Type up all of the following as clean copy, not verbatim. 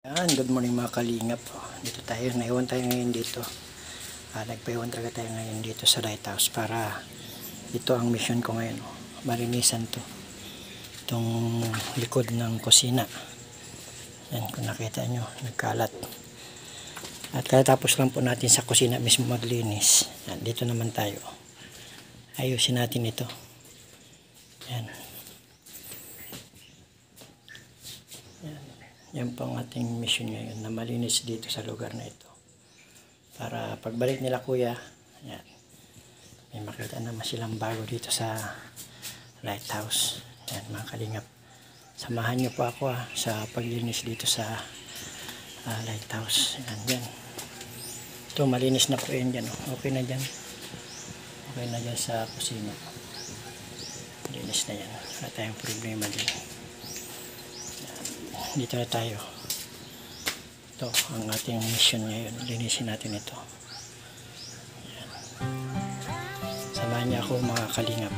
Good morning mga kalingap. Dito tayo, naiwan tayo ngayon dito. Nagpaiwan talaga tayo ngayon dito sa lighthouse para ito ang mission ko ngayon. Marinisan to. Itong likod ng kusina. Yan, kung nakita nyo, nagkalat. At katapos lang po natin sa kusina mismo maglinis. Yan, dito naman tayo. Ayusin natin ito. Yan. Yan po ang ating mission ngayon, na malinis dito sa lugar na ito. Para pagbalik nila kuya, yan, may makita naman silang bago dito sa lighthouse. Yan mga kalingap. Samahan nyo po ako sa paglinis dito sa lighthouse. Yan, yan. Ito malinis na po yan dyan. Okay na dyan. Okay na dyan sa kusina. Malinis na yan. Wala tayong problema dyan. Dito na tayo. Ito ang ating mission ngayon. Linisin natin ito. Ayan. Samahan niya ako mga kalingap.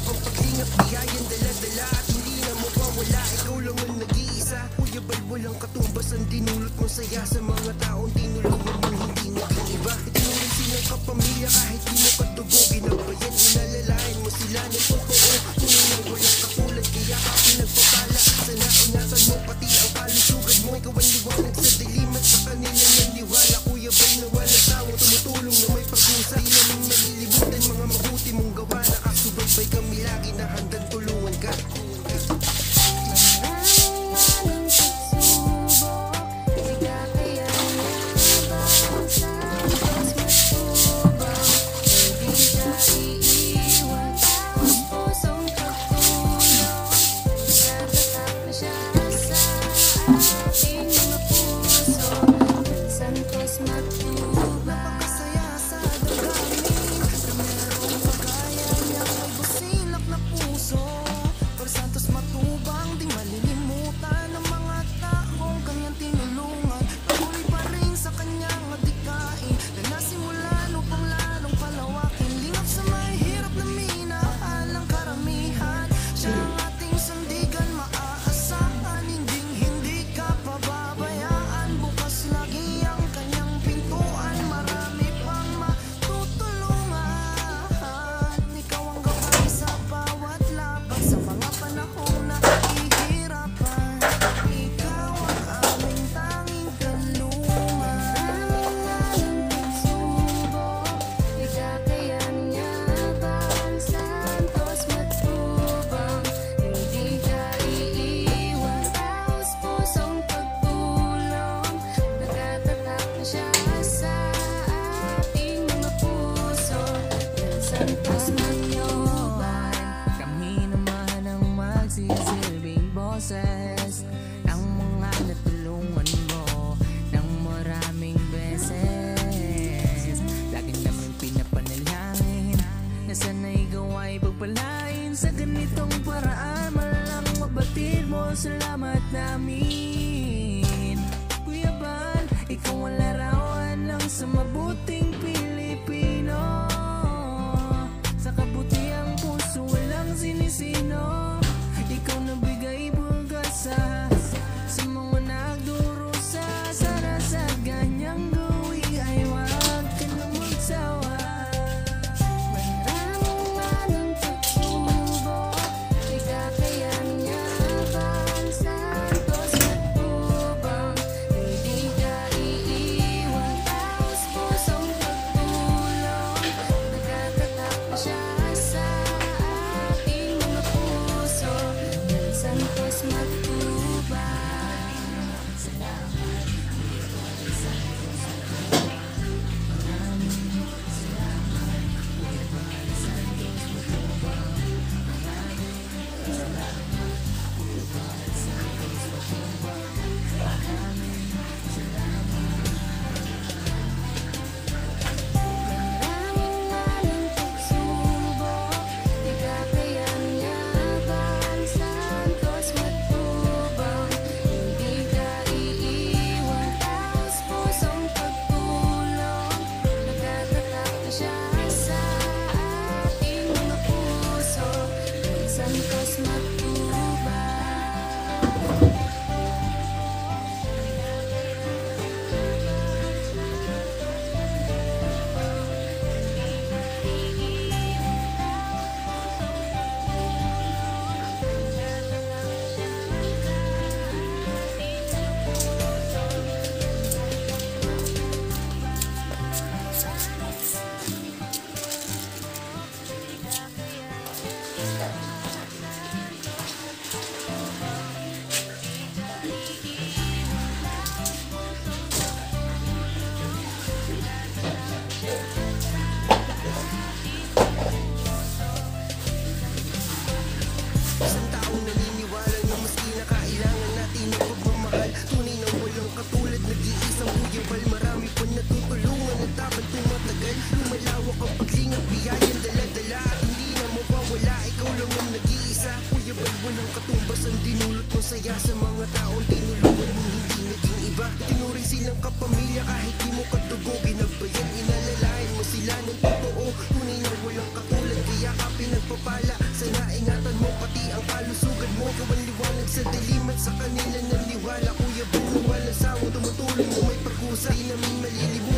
kang paglingap, biyayan dala-dala at hindi na mawawala, ikaw lang ang nag-iisa. Kuya Bal, walang katumbas ang dinulot mo saya sa mga taong tinulungan mong hindi naging iba. Itinuring silang kapamilya kahit di mo katugo, ginabayan, inalalayan mo sila ng totoo. Tunay na walang katulad, kaya ka pinagpapala. Sana ingatan mo pati ang kalusugan mo, ikaw ang liwanag sa dilim at sa kanila naniwala. Kuya Bal na walang tawang tumutulong na may pag-usa, di namin malilimutan mga mabuti mong gawa. Nakasubaybay kami lagi na handang tulungan ka. Kami naman ang magsisilbing boses ng mga natulungan mo ng maraming beses. Lagi namin pinapanalangin na sana ikaw ay pagpalain sa ganitong paraan. Malang mabatid mo, salamat namin. Kuya Bal, ikaw ang larawan lang sa mabuting Pilipino. Sa kabutiang puso walang sinisino, ikaw nabigay pag-asa sa mga nagdurusa. Sana sa ganyang gawi ay wag ka na magsawa. Maraming manang pagsubok, di kakayanan santos matubang. Hindi ka iiwan, taos pusong pagtulong. Nagkatatak na siya sa ating mga puso, santos matubang. Maraming manang pagsubok, di kakayanan santos matubang. Hindi ka iiwan, taos pusong pagtulong. Nagkatatak na siya sa ating mga puso, santos matubang. Isang taong naniniwala na maski na kailangan natin ng pagmamahal. Tunay na walang katulad, nag-iisang Kuya Bal. Marami pa natutulungan at dapat tumatagal. Lumalawak ang paglingap, biyayan dala-dala at hindi na mawawala, ikaw lang ang nag-iisa. Kuya Bal, walang katumbas ang dinulot mo saya sa mga taong tinulungan mong hindi naging iba. Itinuring silang kapamilya kahit di mo katugo, ginabayan, inalalayan mo sila ng totoo. Tunay na walang katulad, kaya ka pinagpapala. Sana sa di namin malilimutan